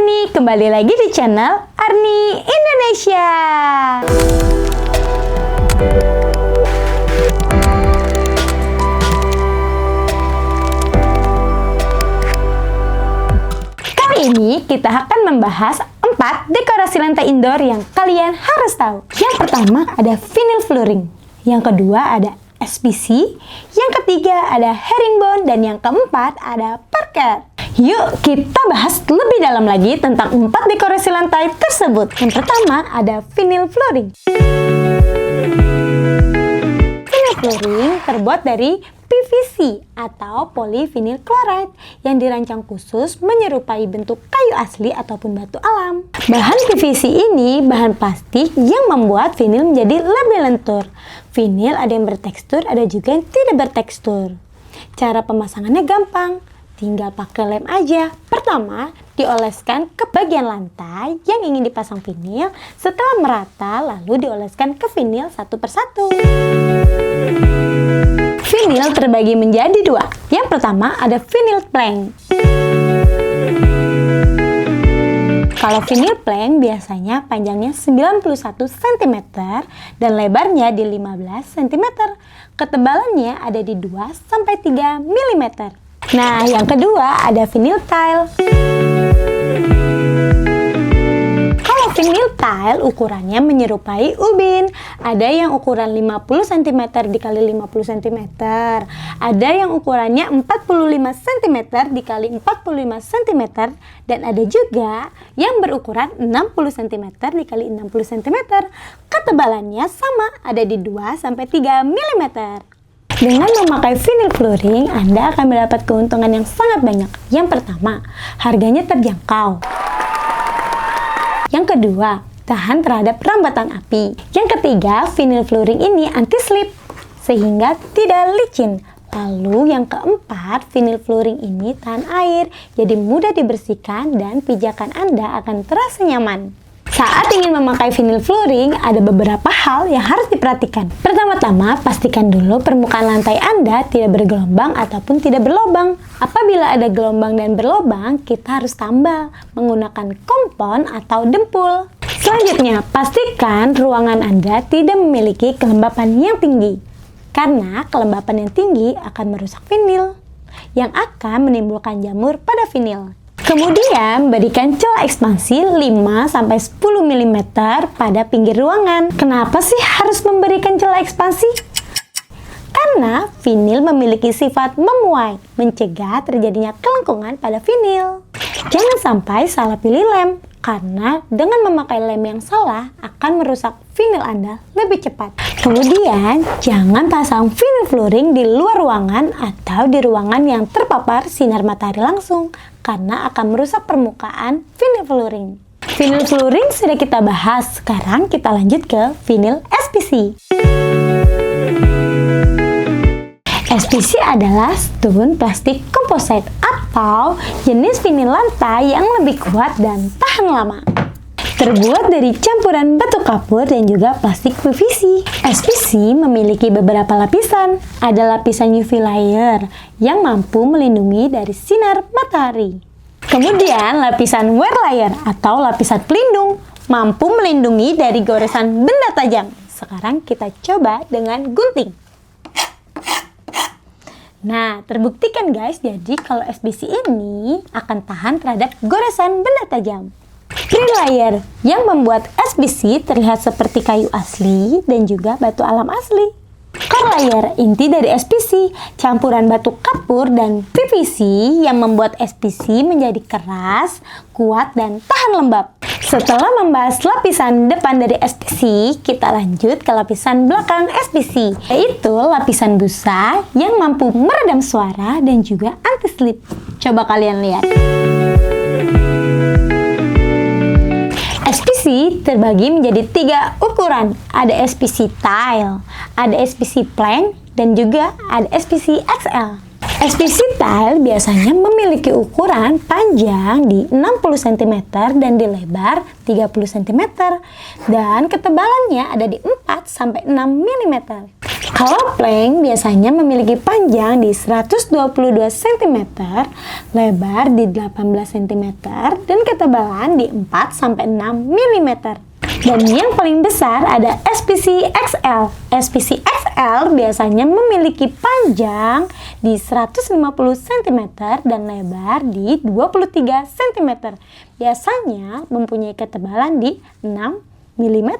nih, kembali lagi di channel Arni Indonesia. Kali ini kita akan membahas 4 dekorasi lantai indoor yang kalian harus tahu. Yang pertama ada vinyl flooring, yang kedua ada SPC, yang ketiga ada herringbone, dan yang keempat ada parket. Yuk kita bahas lebih dalam lagi tentang 4 dekorasi lantai tersebut. Yang pertama ada vinyl flooring. Vinyl flooring terbuat dari PVC atau polyvinyl chloride yang dirancang khusus menyerupai bentuk kayu asli ataupun batu alam. Bahan PVC ini bahan plastik yang membuat vinyl menjadi lebih lentur. Vinyl ada yang bertekstur, ada juga yang tidak bertekstur. Cara pemasangannya gampang, tinggal pakai lem aja. Pertama, dioleskan ke bagian lantai yang ingin dipasang vinyl. Setelah merata, lalu dioleskan ke vinyl satu persatu. Vinyl terbagi menjadi 2. Yang pertama ada vinyl plank. Kalau vinyl plank biasanya panjangnya 91 cm dan lebarnya di 15 cm. Ketebalannya ada di 2-3 mm. Nah, yang kedua ada vinyl tile. Kalau vinyl tile ukurannya menyerupai ubin. Ada yang ukuran 50 cm dikali 50 cm. Ada yang ukurannya 45 cm dikali 45 cm. Dan ada juga yang berukuran 60 cm dikali 60 cm. Ketebalannya sama, ada di 2-3 mm. Dengan memakai vinyl flooring, Anda akan mendapat keuntungan yang sangat banyak. Yang pertama, harganya terjangkau. Yang kedua, tahan terhadap rambatan api. Yang ketiga, vinyl flooring ini anti-slip, sehingga tidak licin. Lalu yang keempat, vinyl flooring ini tahan air, jadi mudah dibersihkan dan pijakan Anda akan terasa nyaman. Saat ingin memakai vinyl flooring, ada beberapa hal yang harus diperhatikan. Pertama-tama, pastikan dulu permukaan lantai Anda tidak bergelombang ataupun tidak berlobang. Apabila ada gelombang dan berlobang, kita harus tambal menggunakan kompon atau dempul. Selanjutnya, pastikan ruangan Anda tidak memiliki kelembapan yang tinggi. Karena kelembapan yang tinggi akan merusak vinyl, yang akan menimbulkan jamur pada vinyl. Kemudian, berikan celah ekspansi 5-10 mm pada pinggir ruangan. Kenapa sih harus memberikan celah ekspansi? Karena vinyl memiliki sifat memuai, mencegah terjadinya kelengkungan pada vinyl. Jangan sampai salah pilih lem, karena dengan memakai lem yang salah akan merusak vinyl Anda lebih cepat. Kemudian, jangan pasang vinyl flooring di luar ruangan atau di ruangan yang terpapar sinar matahari langsung, karena akan merusak permukaan vinyl flooring. Vinyl flooring sudah kita bahas, sekarang kita lanjut ke vinyl SPC. SPC adalah stone plastik composite atau jenis vinyl lantai yang lebih kuat dan tahan lama. Terbuat dari campuran batu kapur dan juga plastik PVC. SPC memiliki beberapa lapisan. Ada lapisan UV layer yang mampu melindungi dari sinar matahari. Kemudian lapisan wear layer atau lapisan pelindung mampu melindungi dari goresan benda tajam. Sekarang kita coba dengan gunting. Nah, terbuktikan guys, jadi kalau SPC ini akan tahan terhadap goresan benda tajam. Print layer yang membuat SPC terlihat seperti kayu asli dan juga batu alam asli. Core layer inti dari SPC, campuran batu kapur dan PVC yang membuat SPC menjadi keras, kuat, dan tahan lembab. Setelah membahas lapisan depan dari SPC, kita lanjut ke lapisan belakang SPC, yaitu lapisan busa yang mampu meredam suara dan juga anti-slip. Coba kalian lihat. SPC terbagi menjadi 3 ukuran. Ada SPC tile, ada SPC plank, dan juga ada SPC XL. SPC tile biasanya memiliki ukuran panjang di 60 cm dan di lebar 30 cm dan ketebalannya ada di 4-6 mm. Kalau plank biasanya memiliki panjang di 122 cm, lebar di 18 cm, dan ketebalan di 4-6 mm. Dan yang paling besar ada SPC XL. SPC XL biasanya memiliki panjang di 150 cm dan lebar di 23 cm. Biasanya mempunyai ketebalan di 6 mm.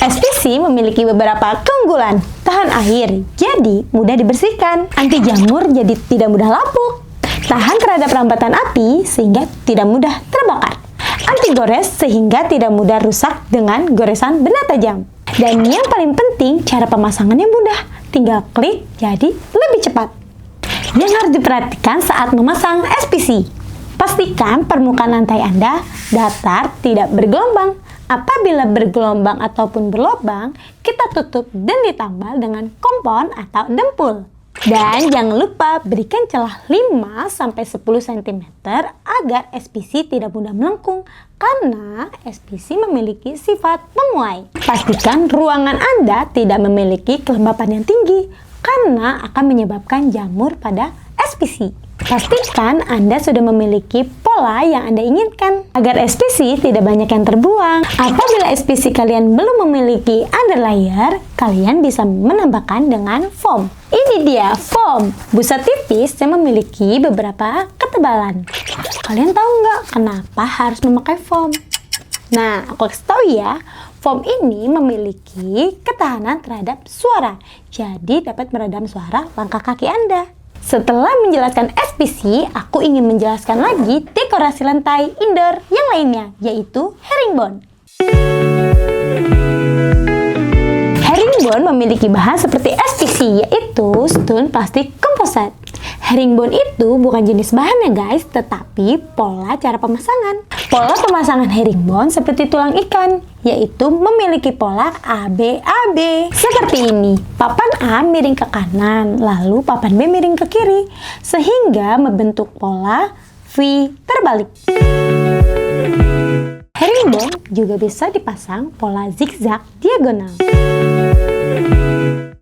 SPC memiliki beberapa keunggulan. Tahan air, jadi mudah dibersihkan. Anti jamur, jadi tidak mudah lapuk. Tahan terhadap rambatan api, sehingga tidak mudah terbakar. Anti gores, sehingga tidak mudah rusak dengan goresan benda tajam. Dan yang paling penting, cara pemasangannya mudah. Tinggal klik, jadi lebih cepat. Yang harus diperhatikan saat memasang SPC. Pastikan permukaan lantai Anda datar, tidak bergelombang. Apabila bergelombang ataupun berlobang, kita tutup dan ditambal dengan kompon atau dempul. Dan jangan lupa berikan celah 5-10 cm agar SPC tidak mudah melengkung, karena SPC memiliki sifat memuai. Pastikan ruangan Anda tidak memiliki kelembapan yang tinggi, karena akan menyebabkan jamur pada SPC. Pastikan Anda sudah memiliki pola yang Anda inginkan agar SPC tidak banyak yang terbuang. Apabila SPC kalian belum memiliki underlayer, kalian bisa menambahkan dengan foam. Ini dia foam, busa tipis yang memiliki beberapa ketebalan. Kalian tahu nggak kenapa harus memakai foam? Nah, aku kasih tahu ya, foam ini memiliki ketahanan terhadap suara, jadi dapat meredam suara langkah kaki Anda. Setelah menjelaskan SPC, aku ingin menjelaskan lagi dekorasi lantai indoor yang lainnya, yaitu herringbone. Herringbone memiliki bahan seperti SPC, yaitu stone plastik composite. Herringbone itu bukan jenis bahannya guys, tetapi pola cara pemasangan. Pola pemasangan herringbone seperti tulang ikan, yaitu memiliki pola ABAB. Seperti ini, papan A miring ke kanan, lalu papan B miring ke kiri, sehingga membentuk pola V terbalik. Herringbone juga bisa dipasang pola zigzag diagonal,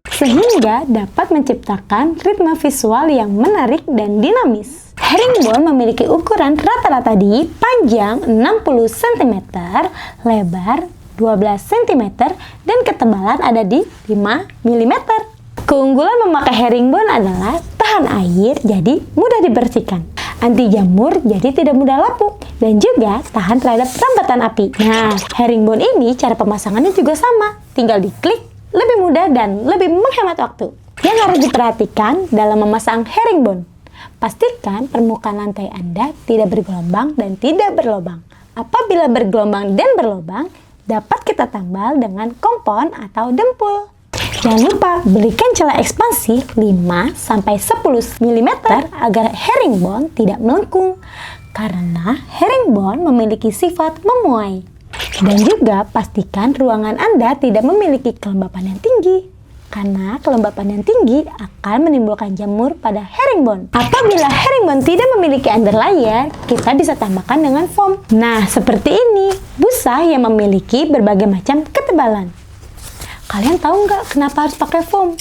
sehingga dapat menciptakan ritme visual yang menarik dan dinamis. Herringbone memiliki ukuran rata-rata di panjang 60 cm, lebar 12 cm, dan ketebalan ada di 5 mm. Keunggulan memakai herringbone adalah tahan air, jadi mudah dibersihkan. Anti jamur, jadi tidak mudah lapuk. Dan juga tahan terhadap rambatan api. Nah, herringbone ini cara pemasangannya juga sama. Tinggal diklik, lebih mudah dan lebih menghemat waktu. Yang harus diperhatikan dalam memasang herringbone, pastikan permukaan lantai Anda tidak bergelombang dan tidak berlobang. Apabila bergelombang dan berlobang, dapat kita tambal dengan kompon atau dempul. Jangan lupa berikan celah ekspansi 5-10 mm agar herringbone tidak melengkung, karena herringbone memiliki sifat memuai. Dan juga pastikan ruangan Anda tidak memiliki kelembapan yang tinggi, karena kelembapan yang tinggi akan menimbulkan jamur pada herringbone. Apabila herringbone tidak memiliki underlayer, kita bisa tambahkan dengan foam. Nah, seperti ini, busa yang memiliki berbagai macam ketebalan. Kalian tahu nggak kenapa harus pakai foam?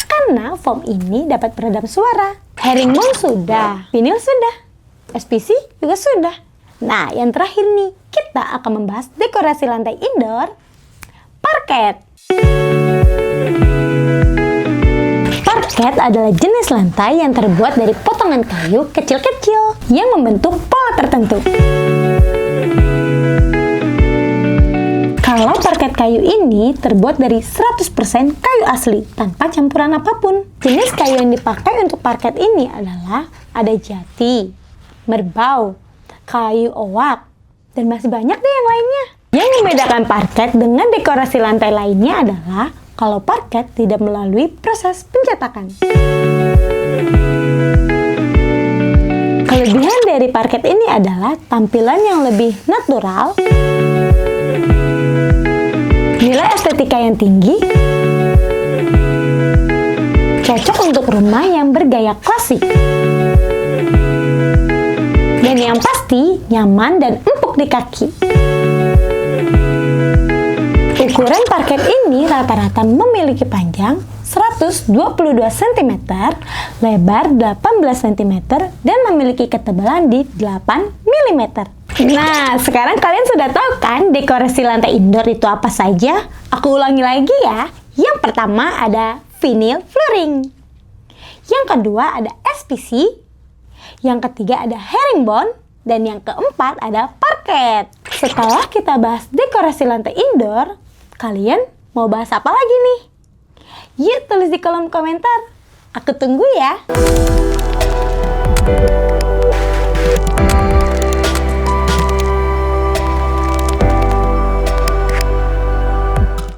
Karena foam ini dapat meredam suara. Herringbone sudah, vinyl sudah, SPC juga sudah. Nah, yang terakhir nih, kita akan membahas dekorasi lantai indoor, parket. Parket adalah jenis lantai yang terbuat dari potongan kayu kecil-kecil yang membentuk pola tertentu. Kalau parket kayu ini terbuat dari 100% kayu asli tanpa campuran apapun. Jenis kayu yang dipakai untuk parket ini adalah ada jati, merbau, kayu owak, dan masih banyak deh yang lainnya. Yang membedakan parket dengan dekorasi lantai lainnya adalah kalau parket tidak melalui proses pencetakan. Kelebihan dari parket ini adalah tampilan yang lebih natural, nilai estetika yang tinggi, cocok untuk rumah yang bergaya klasik, dan yang pasti nyaman dan empuk di kaki. Ukuran parket ini rata-rata memiliki panjang 122 cm, lebar 18 cm, dan memiliki ketebalan di 8 mm. Nah, sekarang kalian sudah tahu kan dekorasi lantai indoor itu apa saja? Aku ulangi lagi ya. Yang pertama ada vinyl flooring. Yang kedua ada SPC. Yang ketiga ada herringbone. Dan yang keempat ada parket. Setelah kita bahas dekorasi lantai indoor, kalian mau bahas apa lagi nih? Yuk tulis di kolom komentar. Aku tunggu ya.